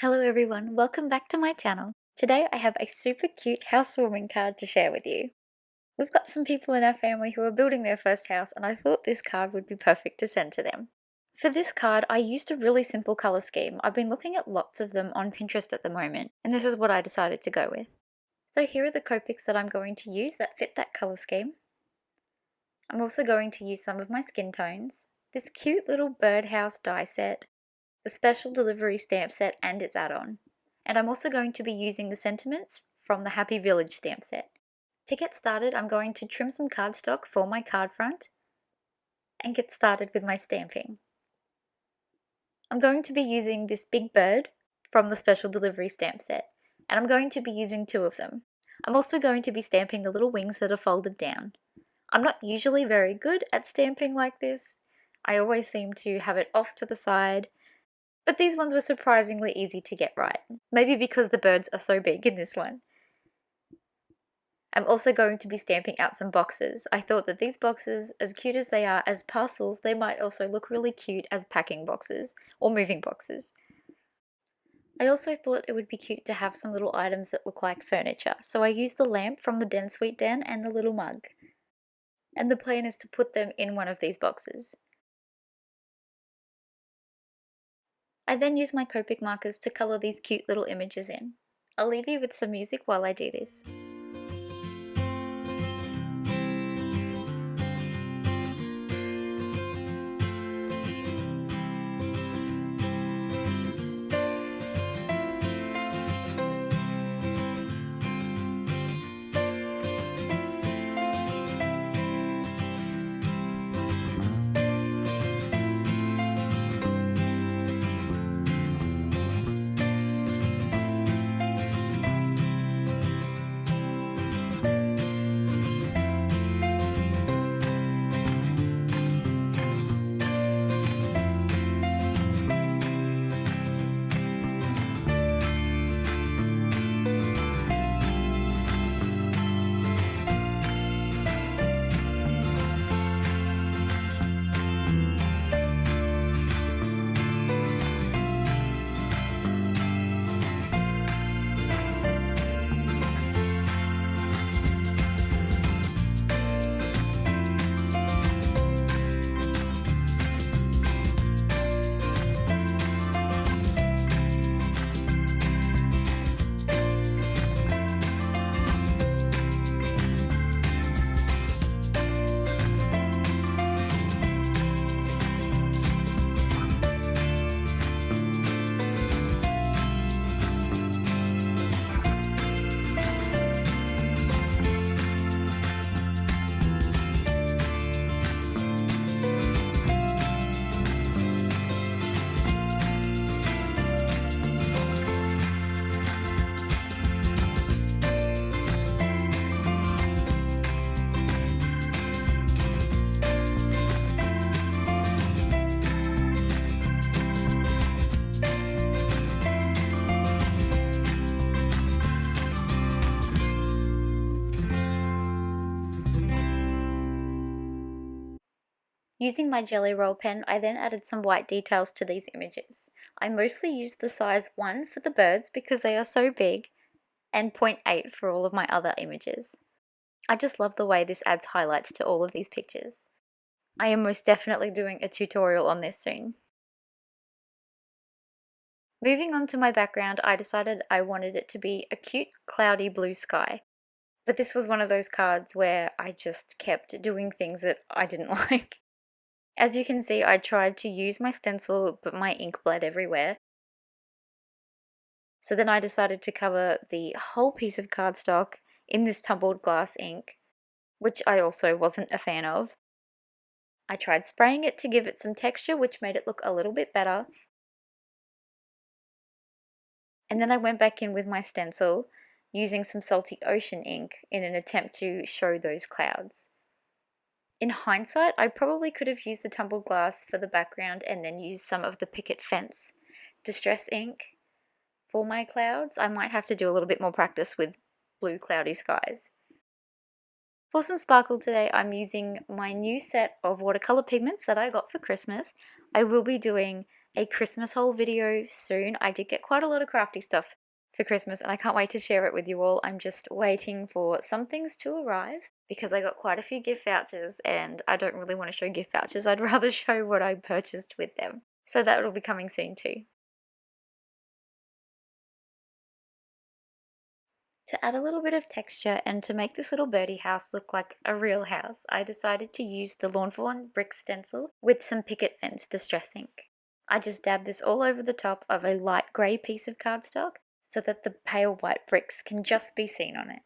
Hello everyone, welcome back to my channel. Today I have a super cute housewarming card to share with you. We've got some people in our family who are building their first house and I thought this card would be perfect to send to them. For this card I used a really simple colour scheme. I've been looking at lots of them on Pinterest at the moment and this is what I decided to go with. So here are the Copics that I'm going to use that fit that colour scheme. I'm also going to use some of my skin tones, this cute little birdhouse die set, the special delivery stamp set and its add-on. And I'm also going to be using the sentiments from the Happy Village stamp set. To get started, I'm going to trim some cardstock for my card front and get started with my stamping. I'm going to be using this big bird from the special delivery stamp set, and I'm going to be using two of them. I'm also going to be stamping the little wings that are folded down. I'm not usually very good at stamping like this. I always seem to have it off to the side, but these ones were surprisingly easy to get right. Maybe because the birds are so big in this one. I'm also going to be stamping out some boxes. I thought that these boxes, as cute as they are as parcels, they might also look really cute as packing boxes or moving boxes. I also thought it would be cute to have some little items that look like furniture, so I used the lamp from the Den Sweet Den and the little mug. And the plan is to put them in one of these boxes. I then use my Copic markers to colour these cute little images in. I'll leave you with some music while I do this. Using my Jelly Roll pen, I then added some white details to these images. I mostly used the size 1 for the birds because they are so big, and 0.8 for all of my other images. I just love the way this adds highlights to all of these pictures. I am most definitely doing a tutorial on this soon. Moving on to my background, I decided I wanted it to be a cute cloudy blue sky. But this was one of those cards where I just kept doing things that I didn't like. As you can see, I tried to use my stencil, but my ink bled everywhere. So then I decided to cover the whole piece of cardstock in this tumbled glass ink, which I also wasn't a fan of. I tried spraying it to give it some texture, which made it look a little bit better. And then I went back in with my stencil, using some Salty Ocean ink in an attempt to show those clouds. In hindsight, I probably could have used the tumbled glass for the background and then used some of the Picket Fence Distress ink for my clouds. I might have to do a little bit more practice with blue cloudy skies. For some sparkle today, I'm using my new set of watercolor pigments that I got for Christmas. I will be doing a Christmas haul video soon. I did get quite a lot of crafty stuff for Christmas and I can't wait to share it with you all. I'm just waiting for some things to arrive because I got quite a few gift vouchers and I don't really want to show gift vouchers. I'd rather show what I purchased with them. So that will be coming soon too. To add a little bit of texture and to make this little birdie house look like a real house, I decided to use the Fawn brick stencil with some picket fence distress ink. I just dabbed this all over the top of a light grey piece of cardstock so that the pale white bricks can just be seen on it.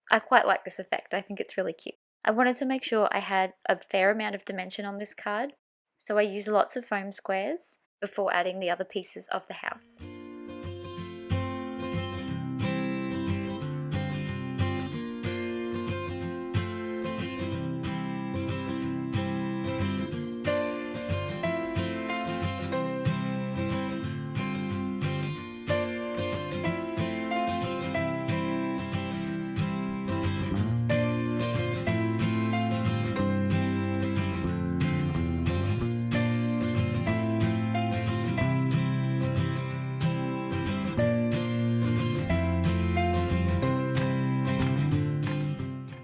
I quite like this effect, I think it's really cute. I wanted to make sure I had a fair amount of dimension on this card, so I used lots of foam squares before adding the other pieces of the house.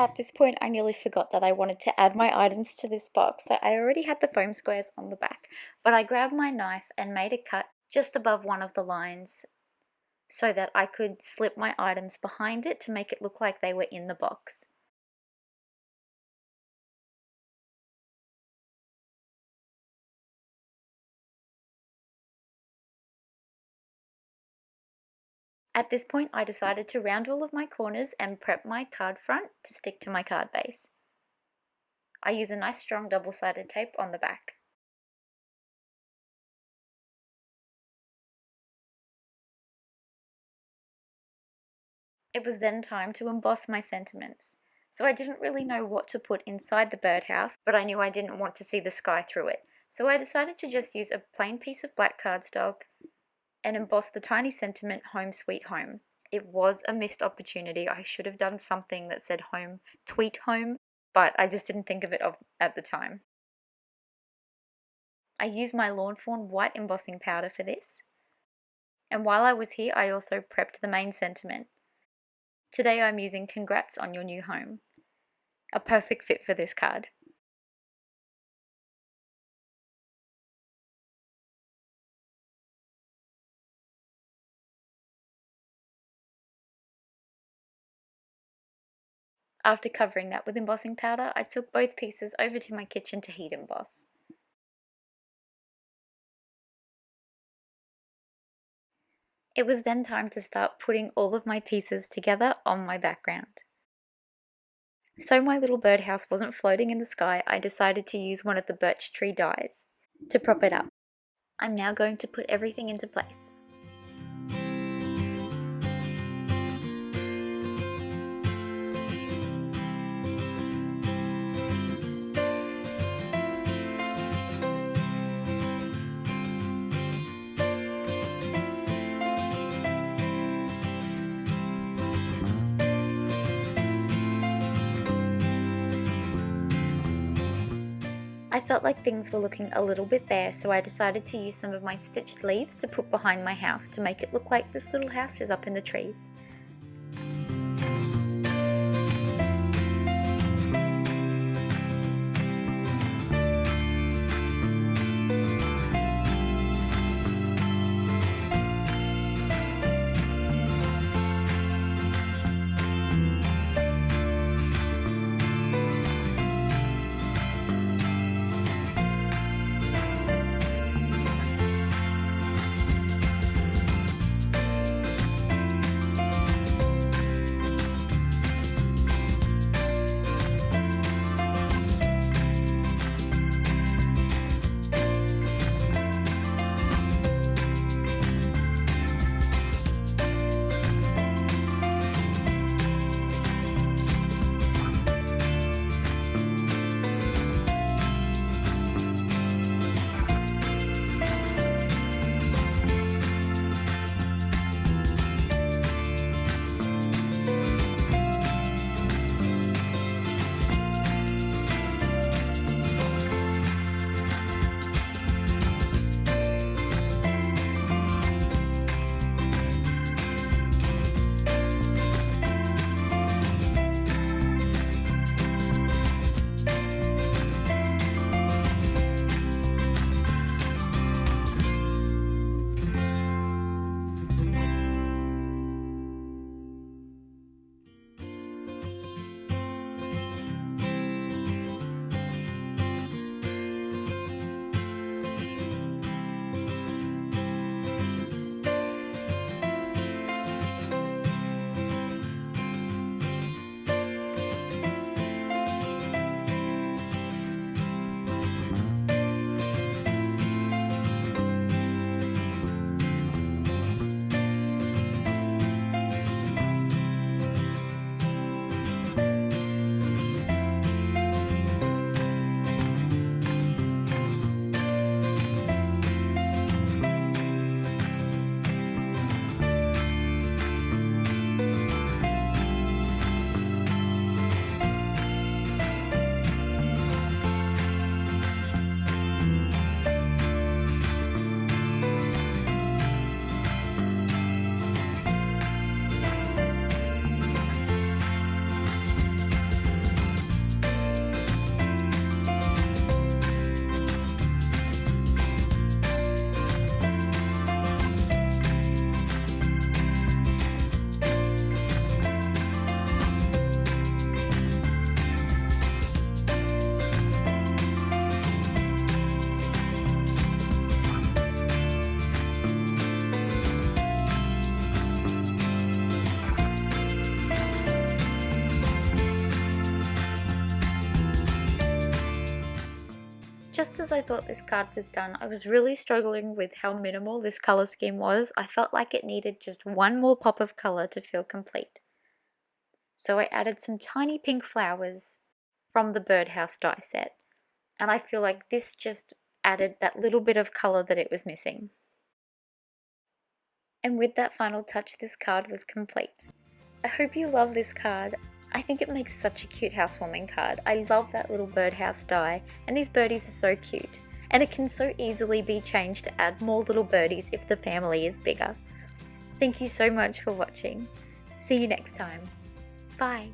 At this point, I nearly forgot that I wanted to add my items to this box, so I already had the foam squares on the back, but I grabbed my knife and made a cut just above one of the lines so that I could slip my items behind it to make it look like they were in the box. At this point, I decided to round all of my corners and prep my card front to stick to my card base. I use a nice strong double-sided tape on the back. It was then time to emboss my sentiments. So I didn't really know what to put inside the birdhouse, but I knew I didn't want to see the sky through it. So I decided to just use a plain piece of black cardstock and emboss the tiny sentiment "Home Sweet Home." It was a missed opportunity. I should have done something that said "Home Tweet Home," but I just didn't think of it at the time. I used my Fawn white embossing powder for this. And while I was here, I also prepped the main sentiment. Today I'm using "Congrats on your new home." A perfect fit for this card. After covering that with embossing powder, I took both pieces over to my kitchen to heat emboss. It was then time to start putting all of my pieces together on my background. So my little birdhouse wasn't floating in the sky, I decided to use one of the birch tree dies to prop it up. I'm now going to put everything into place. I felt like things were looking a little bit bare, so I decided to use some of my stitched leaves to put behind my house to make it look like this little house is up in the trees. just as I thought this card was done, I was really struggling with how minimal this colour scheme was. I felt like it needed just one more pop of colour to feel complete. So I added some tiny pink flowers from the birdhouse die set, and I feel like this just added that little bit of colour that it was missing. And with that final touch, this card was complete. I hope you love this card. I think it makes such a cute housewarming card. I love that little birdhouse die, and these birdies are so cute. And it can so easily be changed to add more little birdies if the family is bigger. Thank you so much for watching. See you next time. Bye.